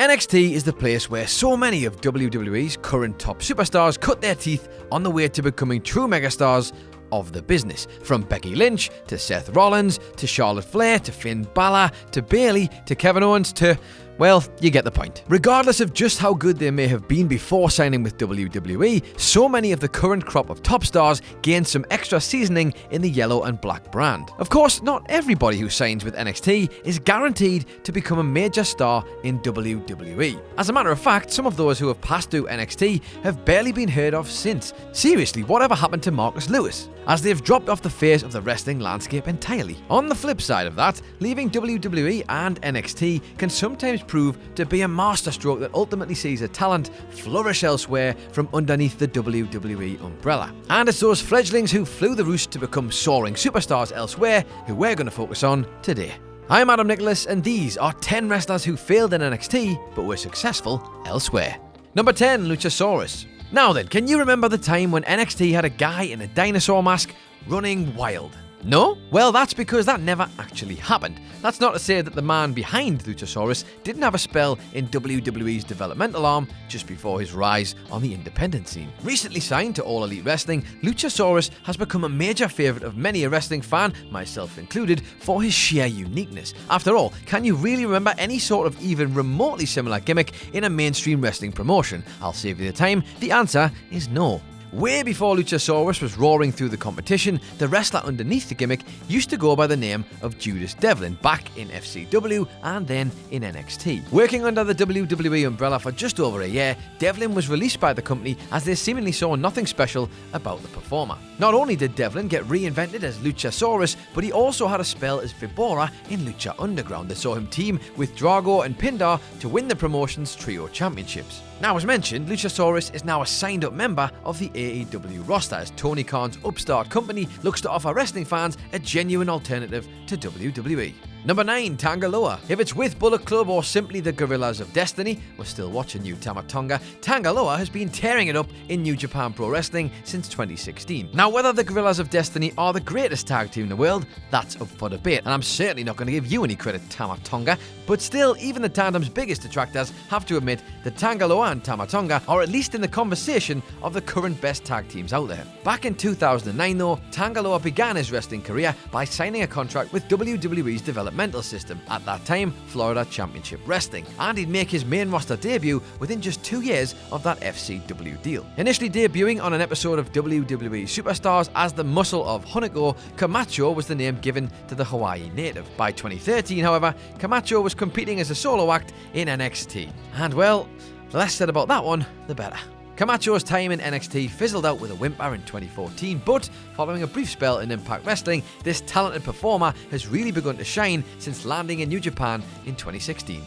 NXT is the place where so many of WWE's current top superstars cut their teeth on the way to becoming true megastars of the business. From Becky Lynch, to Seth Rollins, to Charlotte Flair, to Finn Balor, to Bayley, to Kevin Owens, to... well, you get the point. Regardless of just how good they may have been before signing with WWE, so many of the current crop of top stars gained some extra seasoning in the yellow and black brand. Of course, not everybody who signs with NXT is guaranteed to become a major star in WWE. As a matter of fact, some of those who have passed through NXT have barely been heard of since. Seriously, whatever happened to Marcus Lewis? As they've dropped off the face of the wrestling landscape entirely. On the flip side of that, leaving WWE and NXT can sometimes prove to be a masterstroke that ultimately sees a talent flourish elsewhere from underneath the WWE umbrella. And it's those fledglings who flew the roost to become soaring superstars elsewhere who we're going to focus on today. I'm Adam Nicholas, and these are 10 wrestlers who failed in NXT but were successful elsewhere. Number 10, Lucha Soros. Now then, can you remember the time when NXT had a guy in a dinosaur mask running wild? No? Well, that's because that never actually happened. That's not to say that the man behind Lucha Soros didn't have a spell in WWE's developmental arm just before his rise on the independent scene. Recently signed to All Elite Wrestling, Lucha Soros has become a major favourite of many a wrestling fan, myself included, for his sheer uniqueness. After all, can you really remember any sort of even remotely similar gimmick in a mainstream wrestling promotion? I'll save you the time. The answer is no. Way before Lucha Soros was roaring through the competition, the wrestler underneath the gimmick used to go by the name of Judas Devlin, back in FCW and then in NXT. Working under the WWE umbrella for just over a year, Devlin was released by the company as they seemingly saw nothing special about the performer. Not only did Devlin get reinvented as Lucha Soros, but he also had a spell as Vibora in Lucha Underground that saw him team with Drago and Pindar to win the promotion's trio championships. Now, as mentioned, Lucha Soros is now a signed-up member of the AEW roster as Tony Khan's upstart company looks to offer wrestling fans a genuine alternative to WWE. Number 9, Tanga Loa. If it's with Bullet Club or simply the Guerrillas of Destiny, we're still watching you, Tama Tonga, Tanga Loa has been tearing it up in New Japan Pro Wrestling since 2016. Now, whether the Guerrillas of Destiny are the greatest tag team in the world, that's up for debate, and I'm certainly not going to give you any credit, Tama Tonga, but still, even the tandem's biggest detractors have to admit that Tanga Loa and Tama Tonga are at least in the conversation of the current best tag teams out there. Back in 2009 though, Tanga Loa began his wrestling career by signing a contract with WWE's developmental system, at that time Florida Championship Wrestling, and he'd make his main roster debut within just 2 years of that FCW deal. Initially debuting on an episode of WWE Superstars as the muscle of Hunico, Camacho was the name given to the Hawaii native. By 2013, however, Camacho was competing as a solo act in NXT. And well, the less said about that one, the better. Camacho's time in NXT fizzled out with a whimper in 2014, but following a brief spell in Impact Wrestling, this talented performer has really begun to shine since landing in New Japan in 2016.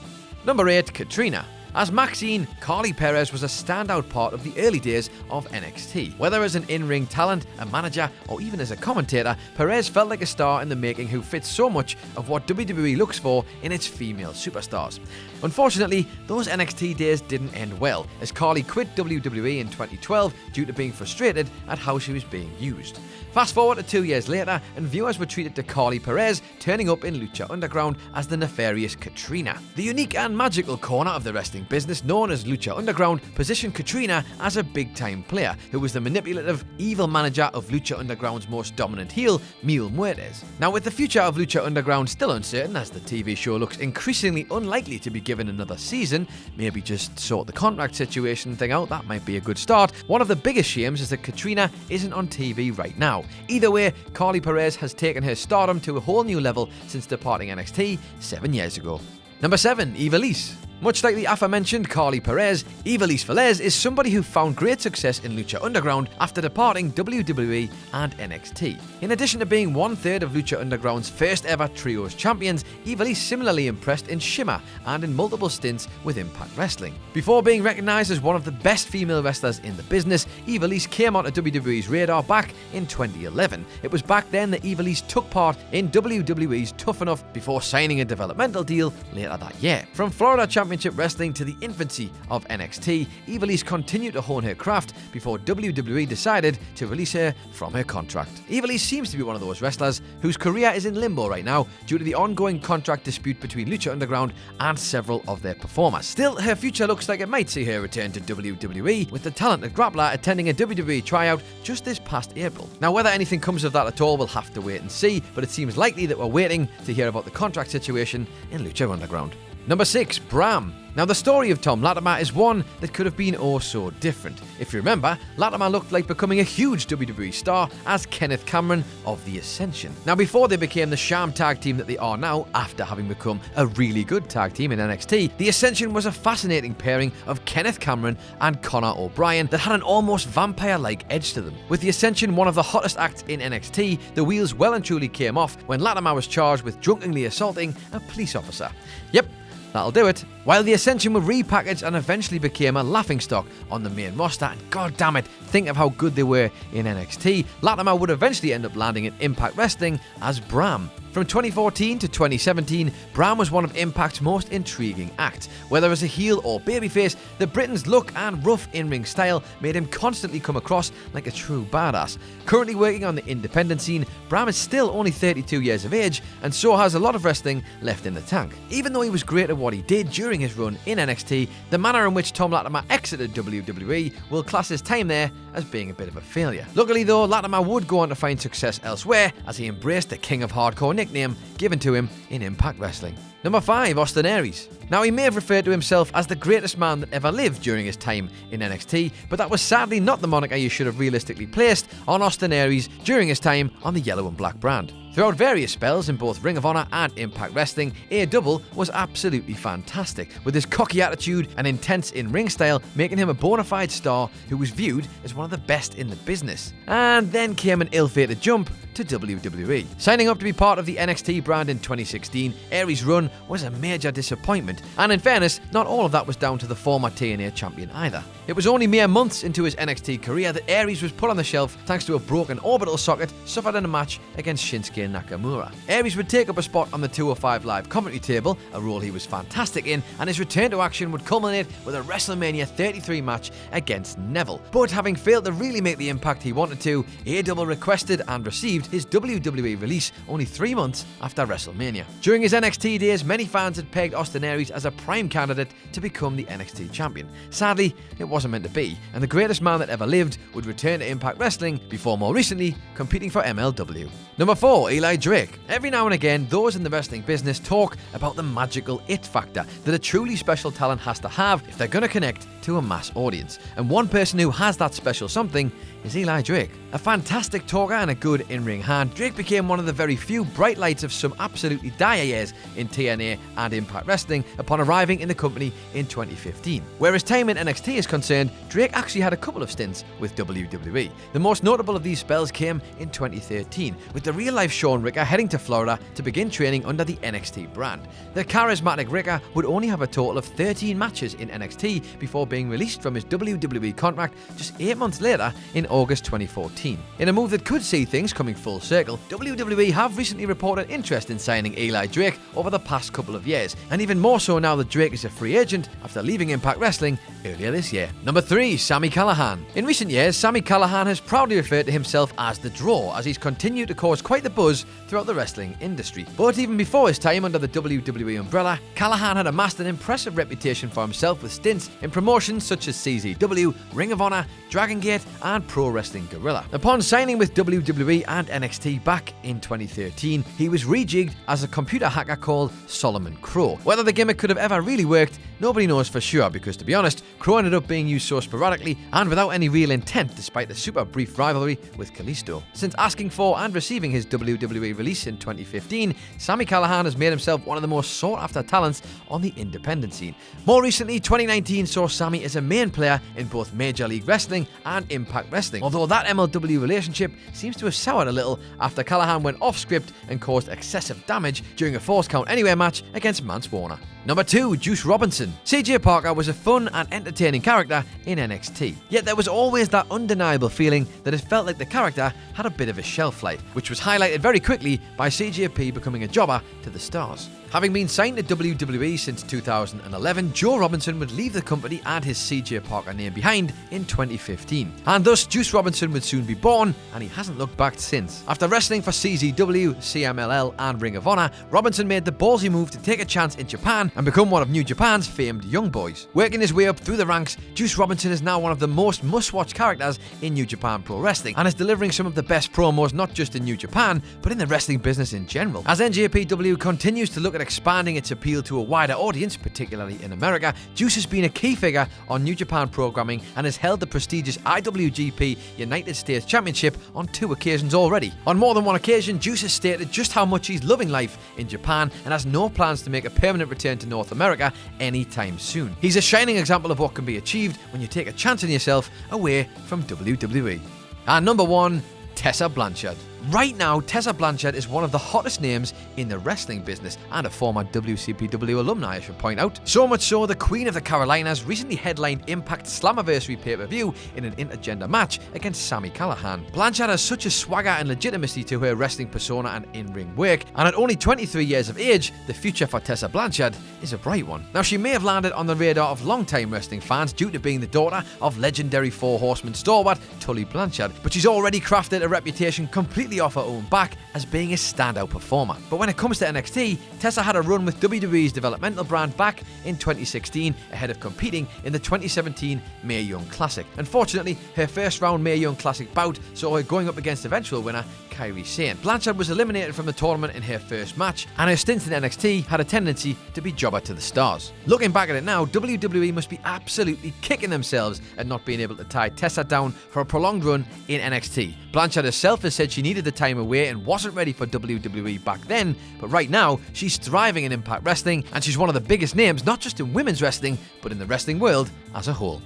Number 8, Katrina. As Maxine, Carly Perez was a standout part of the early days of NXT. Whether as an in-ring talent, a manager, or even as a commentator, Perez felt like a star in the making who fits so much of what WWE looks for in its female superstars. Unfortunately, those NXT days didn't end well, as Carly quit WWE in 2012 due to being frustrated at how she was being used. Fast forward to 2 years later, and viewers were treated to Carly Perez turning up in Lucha Underground as the nefarious Katrina. The unique and magical corner of the wrestling business known as Lucha Underground positioned Katrina as a big-time player who was the manipulative, evil manager of Lucha Underground's most dominant heel, Mil Muertes. Now, with the future of Lucha Underground still uncertain as the TV show looks increasingly unlikely to be given another season, maybe just sort the contract situation thing out, that might be a good start. One of the biggest shames is that Katrina isn't on TV right now. Either way, Carly Perez has taken her stardom to a whole new level since departing NXT 7 years ago. Number 7, Ivelisse. Much like the aforementioned Carly Perez, Ivelisse Velez is somebody who found great success in Lucha Underground after departing WWE and NXT. In addition to being 1/3 of Lucha Underground's first ever Trios champions, Ivelisse similarly impressed in Shimmer and in multiple stints with Impact Wrestling. Before being recognised as one of the best female wrestlers in the business, Ivelisse came onto WWE's radar back in 2011. It was back then that Ivelisse took part in WWE's Tough Enough before signing a developmental deal later that year. From Florida Championship Championship Wrestling to the infancy of NXT, Ivelisse continued to hone her craft before WWE decided to release her from her contract. Ivelisse seems to be one of those wrestlers whose career is in limbo right now due to the ongoing contract dispute between Lucha Underground and several of their performers. Still, her future looks like it might see her return to WWE, with the talented grappler attending a WWE tryout just this past April. Now, whether anything comes of that at all, we'll have to wait and see, but it seems likely that we're waiting to hear about the contract situation in Lucha Underground. Number 6, Bram. Now, the story of Tom Latimer is one that could have been oh so different. If you remember, Latimer looked like becoming a huge WWE star as Kenneth Cameron of The Ascension. Now, before they became the sham tag team that they are now, after having become a really good tag team in NXT, The Ascension was a fascinating pairing of Kenneth Cameron and Connor O'Brien that had an almost vampire-like edge to them. With The Ascension one of the hottest acts in NXT, the wheels well and truly came off when Latimer was charged with drunkenly assaulting a police officer. Yep, that'll do it. While The Ascension were repackaged and eventually became a laughingstock on the main roster, and god damn it, think of how good they were in NXT, Latimer would eventually end up landing in Impact Wrestling as Bram. From 2014 to 2017, Bram was one of Impact's most intriguing acts. Whether as a heel or babyface, the Britain's look and rough in-ring style made him constantly come across like a true badass. Currently working on the independent scene, Bram is still only 32 years of age and so has a lot of wrestling left in the tank. Even though he was great at what he did during his run in NXT, the manner in which Tom Latimer exited WWE will class his time there as being a bit of a failure. Luckily though, Latimer would go on to find success elsewhere as he embraced the King of Hardcore nickname given to him in Impact Wrestling. Number 5, Austin Aries. Now, he may have referred to himself as the greatest man that ever lived during his time in NXT, but that was sadly not the moniker you should have realistically placed on Austin Aries during his time on the Yellow and Black brand. Throughout various spells in both Ring of Honor and Impact Wrestling, A-Double was absolutely fantastic, with his cocky attitude and intense in-ring style making him a bona fide star who was viewed as one of the best in the business. And then came an ill-fated jump to WWE. Signing up to be part of the NXT brand in 2016, Aries' run was a major disappointment, and in fairness, not all of that was down to the former TNA champion either. It was only mere months into his NXT career that Aries was put on the shelf thanks to a broken orbital socket suffered in a match against Shinsuke Nakamura. Aries would take up a spot on the 205 Live commentary table, a role he was fantastic in, and his return to action would culminate with a WrestleMania 33 match against Neville. But having failed to really make the impact he wanted to, A-Double requested and received his WWE release only 3 months after WrestleMania. During his NXT days, many fans had pegged Austin Aries as a prime candidate to become the NXT champion. Sadly, it wasn't meant to be, and the greatest man that ever lived would return to Impact Wrestling before more recently competing for MLW. Number 4, Eli Drake. Every now and again, those in the wrestling business talk about the magical it factor that a truly special talent has to have if they're going to connect to a mass audience. And one person who has that special something is Eli Drake. A fantastic talker and a good in-ring hand, Drake became one of the very few bright lights of some absolutely dire years in TNA and Impact Wrestling upon arriving in the company in 2015. Where his time in NXT is concerned, Drake actually had a couple of stints with WWE. The most notable of these spells came in 2013, with the real-life Shawn Ricker heading to Florida to begin training under the NXT brand. The charismatic Ricker would only have a total of 13 matches in NXT before being released from his WWE contract just 8 months later in August 2014. In a move that could see things coming full circle, WWE have recently reported interest in signing Eli Drake over the past couple of years, and even more so now that Drake is a free agent after leaving Impact Wrestling earlier this year. Number 3, Sami Callihan. In recent years, Sami Callihan has proudly referred to himself as the Draw, as he's continued to cause quite the buzz throughout the wrestling industry. But even before his time under the WWE umbrella, Callihan had amassed an impressive reputation for himself with stints in promotions such as CZW, Ring of Honor, Dragon Gate, and Pro Wrestling Guerrilla. Upon signing with WWE and NXT back in 2013, he was rejigged as a computer hacker called Solomon Crow. Whether the gimmick could have ever really worked, nobody knows for sure, because to be honest, Crow ended up being used so sporadically and without any real intent despite the super brief rivalry with Kalisto. Since asking for and receiving his WWE release in 2015, Sami Callihan has made himself one of the most sought after talents on the independent scene. More recently, 2019 saw Sami as a main player in both Major League Wrestling and Impact Wrestling, although that MLW relationship seems to have soured a little after Callihan went off script and caused excessive damage during a Falls Count Anywhere match against Mance Warner. Number 2, Juice Robinson. CJ Parker was a fun and entertaining character in NXT, yet there was always that undeniable feeling that it felt like the character had a bit of a shelf life, which was highlighted very quickly by CJP becoming a jobber to the Stars. Having been signed to WWE since 2011, Joe Robinson would leave the company and his CJ Parker name behind in 2015. And thus, Juice Robinson would soon be born, and he hasn't looked back since. After wrestling for CZW, CMLL, and Ring of Honor, Robinson made the ballsy move to take a chance in Japan and become one of New Japan's famed young boys. Working his way up through the ranks, Juice Robinson is now one of the most must-watch characters in New Japan Pro Wrestling, and is delivering some of the best promos not just in New Japan, but in the wrestling business in general. As NJPW continues to look at expanding its appeal to a wider audience, particularly in America, Juice has been a key figure on New Japan programming and has held the prestigious IWGP United States Championship on 2 occasions already. On more than one occasion, Juice has stated just how much he's loving life in Japan and has no plans to make a permanent return to North America anytime soon. He's a shining example of what can be achieved when you take a chance on yourself away from WWE. And number 1, Tessa Blanchard. Right now, Tessa Blanchard is one of the hottest names in the wrestling business and a former WCPW alumni, I should point out. So much so, the Queen of the Carolinas recently headlined Impact Slammiversary pay-per-view in an intergender match against Sami Callihan. Blanchard has such a swagger and legitimacy to her wrestling persona and in-ring work, and at only 23 years of age, the future for Tessa Blanchard is a bright one. Now, she may have landed on the radar of long-time wrestling fans due to being the daughter of legendary Four Horsemen stalwart Tully Blanchard, but she's already crafted a reputation completely off her own back as being a standout performer. But when it comes to NXT, Tessa had a run with WWE's developmental brand back in 2016 ahead of competing in the 2017 Mae Young Classic. Unfortunately, her first round Mae Young Classic bout saw her going up against eventual winner Kairi Sane. Blanchard was eliminated from the tournament in her first match, and her stint in NXT had a tendency to be jobber to the stars. Looking back at it now, WWE must be absolutely kicking themselves at not being able to tie Tessa down for a prolonged run in NXT. Blanchard herself has said she needed the time away and wasn't ready for WWE back then, but right now she's thriving in Impact Wrestling, and she's one of the biggest names not just in women's wrestling, but in the wrestling world as a whole.